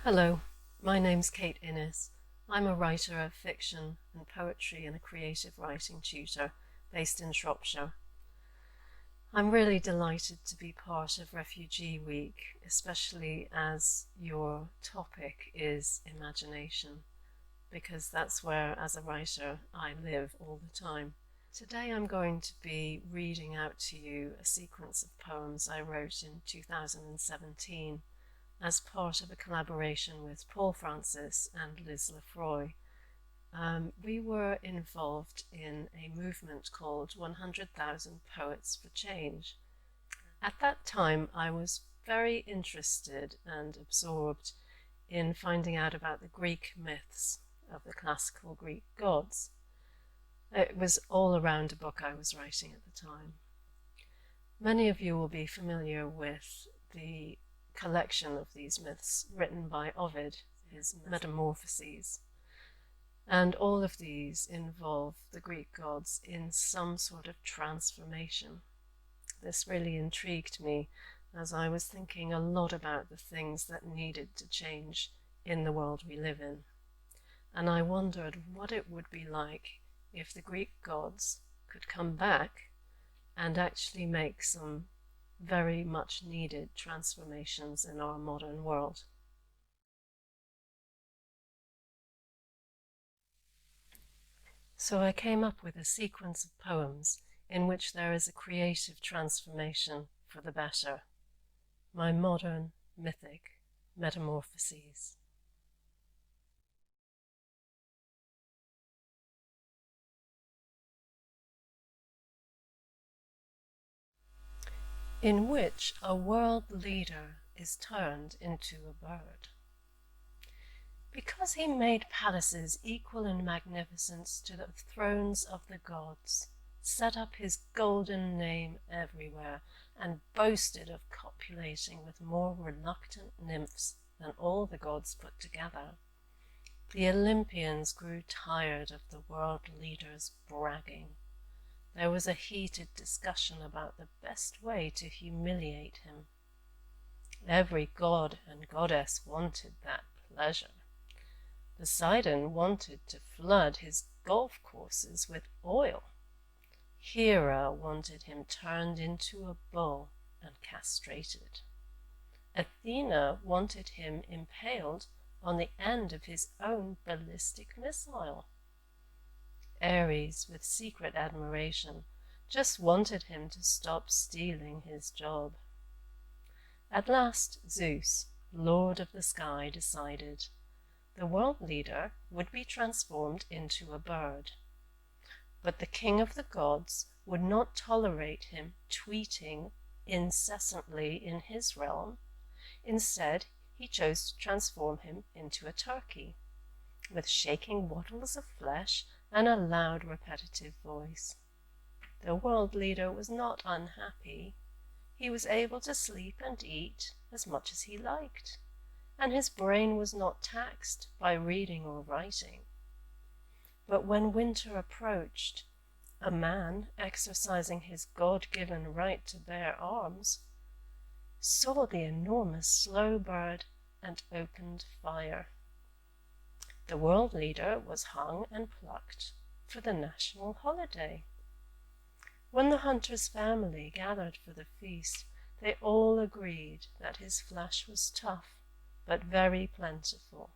Hello, my name's Kate Innes. I'm a writer of fiction and poetry and a creative writing tutor based in Shropshire. I'm really delighted to be part of Refugee Week, especially as your topic is imagination, because that's where, as a writer, I live all the time. Today I'm going to be reading out to you a sequence of poems I wrote in 2017 as part of a collaboration with Paul Francis and Liz Lefroy. We were involved in a movement called 100,000 Poets for Change. At that time, I was very interested and absorbed in finding out about the Greek myths of the classical Greek gods. It was all around a book I was writing at the time. Many of you will be familiar with the collection of these myths written by Ovid, his Metamorphoses. And all of these involve the Greek gods in some sort of transformation. This really intrigued me as I was thinking a lot about the things that needed to change in the world we live in. And I wondered what it would be like if the Greek gods could come back and actually make some very much needed transformations in our modern world. So I came up with a sequence of poems in which there is a creative transformation for the better. My modern, mythic metamorphoses. In which a world leader is turned into a bird. Because he made palaces equal in magnificence to the thrones of the gods, set up his golden name everywhere, and boasted of copulating with more reluctant nymphs than all the gods put together, the Olympians grew tired of the world leader's bragging. There was a heated discussion about the best way to humiliate him. Every god and goddess wanted that pleasure. Poseidon wanted to flood his golf courses with oil. Hera wanted him turned into a bull and castrated. Athena wanted him impaled on the end of his own ballistic missile. Ares, with secret admiration, just wanted him to stop stealing his job. At last Zeus, Lord of the Sky, decided the world leader would be transformed into a bird. But the king of the gods would not tolerate him tweeting incessantly in his realm. Instead, he chose to transform him into a turkey, with shaking wattles of flesh and a loud, repetitive voice. The world leader was not unhappy. He was able to sleep and eat as much as he liked, and his brain was not taxed by reading or writing. But when winter approached, a man exercising his God-given right to bear arms saw the enormous slow bird and opened fire. The world leader was hung and plucked for the national holiday. When the hunter's family gathered for the feast, they all agreed that his flesh was tough but very plentiful.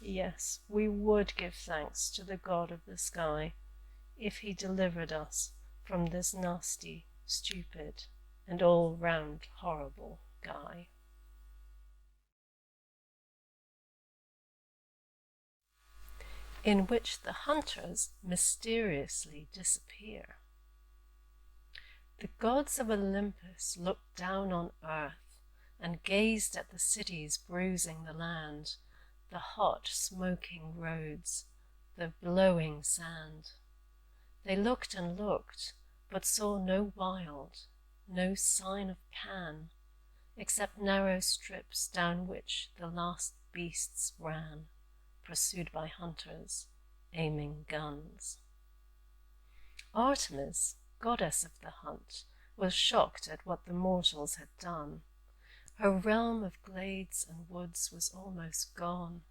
Yes, we would give thanks to the God of the sky if he delivered us from this nasty, stupid, and all-round horrible guy. In which the hunters mysteriously disappear. The gods of Olympus looked down on earth and gazed at the cities bruising the land, the hot, smoking roads, the blowing sand. They looked and looked, but saw no wild, no sign of Pan, except narrow strips down which the last beasts ran, pursued by hunters, aiming guns. Artemis, goddess of the hunt, was shocked at what the mortals had done. Her realm of glades and woods was almost gone,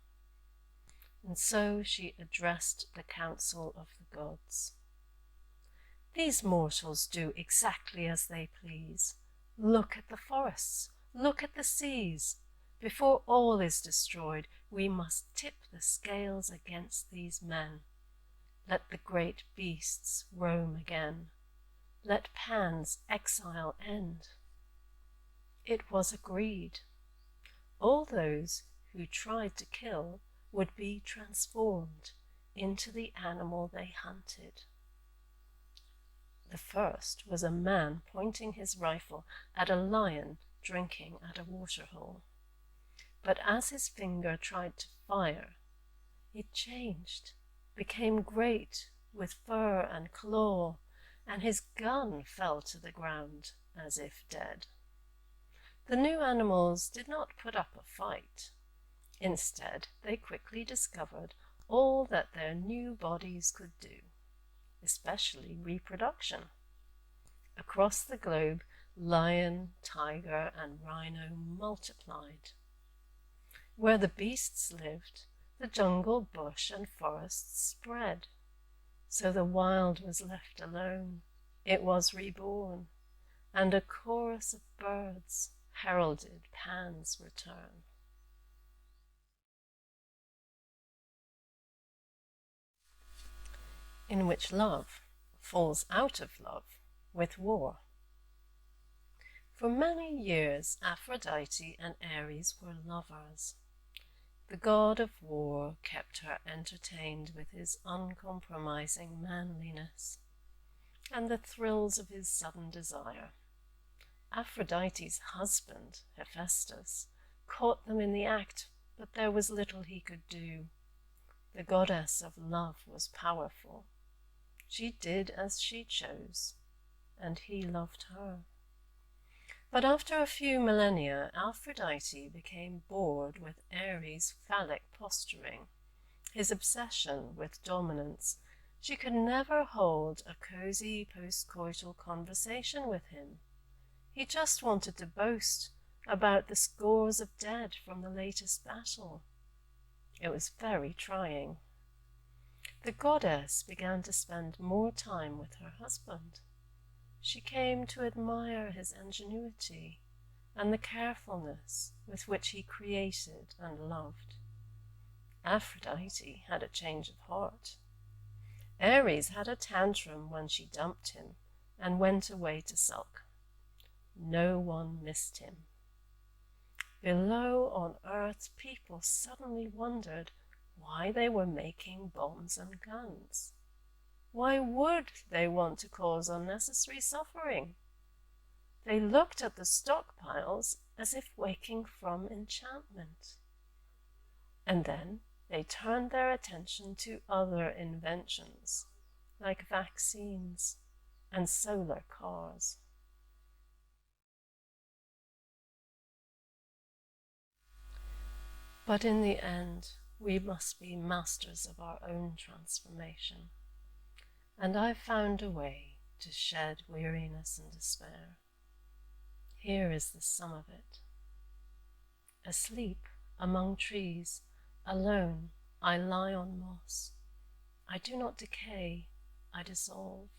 and so she addressed the council of the gods. These mortals do exactly as they please. Look at the forests, look at the seas. Before all is destroyed, we must tip the scales against these men. Let the great beasts roam again. Let Pan's exile end. It was agreed. All those who tried to kill would be transformed into the animal they hunted. The first was a man pointing his rifle at a lion drinking at a waterhole. But as his finger tried to fire, it changed, became great with fur and claw, and his gun fell to the ground as if dead. The new animals did not put up a fight. Instead, they quickly discovered all that their new bodies could do, especially reproduction. Across the globe, lion, tiger, and rhino multiplied. Where the beasts lived, the jungle, bush, and forests spread. So the wild was left alone. It was reborn, and a chorus of birds heralded Pan's return. In which love falls out of love with war. For many years, Aphrodite and Ares were lovers. The god of war kept her entertained with his uncompromising manliness and the thrills of his sudden desire. Aphrodite's husband, Hephaestus, caught them in the act, but there was little he could do. The goddess of love was powerful. She did as she chose, and he loved her. But after a few millennia, Aphrodite became bored with Ares' phallic posturing, his obsession with dominance. She could never hold a cozy post-coital conversation with him. He just wanted to boast about the scores of dead from the latest battle. It was very trying. The goddess began to spend more time with her husband. She came to admire his ingenuity and the carefulness with which he created and loved. Aphrodite had a change of heart. Ares had a tantrum when she dumped him and went away to sulk. No one missed him. Below on Earth, people suddenly wondered why they were making bombs and guns. Why would they want to cause unnecessary suffering? They looked at the stockpiles as if waking from enchantment. And then they turned their attention to other inventions, like vaccines and solar cars. But in the end, we must be masters of our own transformation. And I've found a way to shed weariness and despair. Here is the sum of it. Asleep among trees, alone, I lie on moss. I do not decay, I dissolve,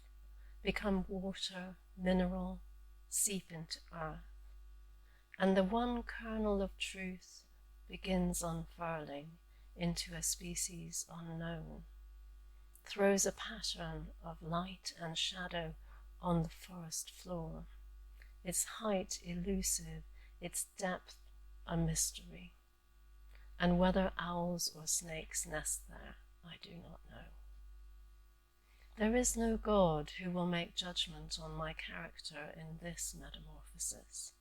become water, mineral, seep into earth. And the one kernel of truth begins unfurling into a species unknown, throws a pattern of light and shadow on the forest floor, its height elusive, its depth a mystery, and whether owls or snakes nest there, I do not know. There is no God who will make judgment on my character in this metamorphosis.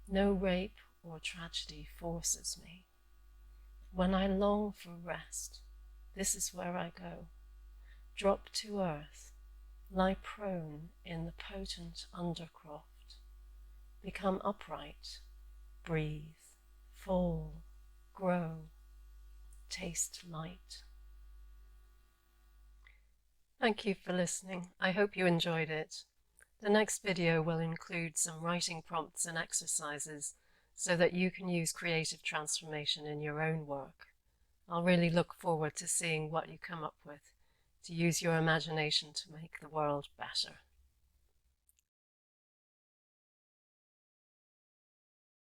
No rape or tragedy forces me. When I long for rest, this is where I go. Drop to earth, lie prone in the potent undercroft, become upright, breathe, fall, grow, taste light. Thank you for listening. I hope you enjoyed it. The next video will include some writing prompts and exercises, so that you can use creative transformation in your own work. I'll really look forward to seeing what you come up with, to use your imagination to make the world better.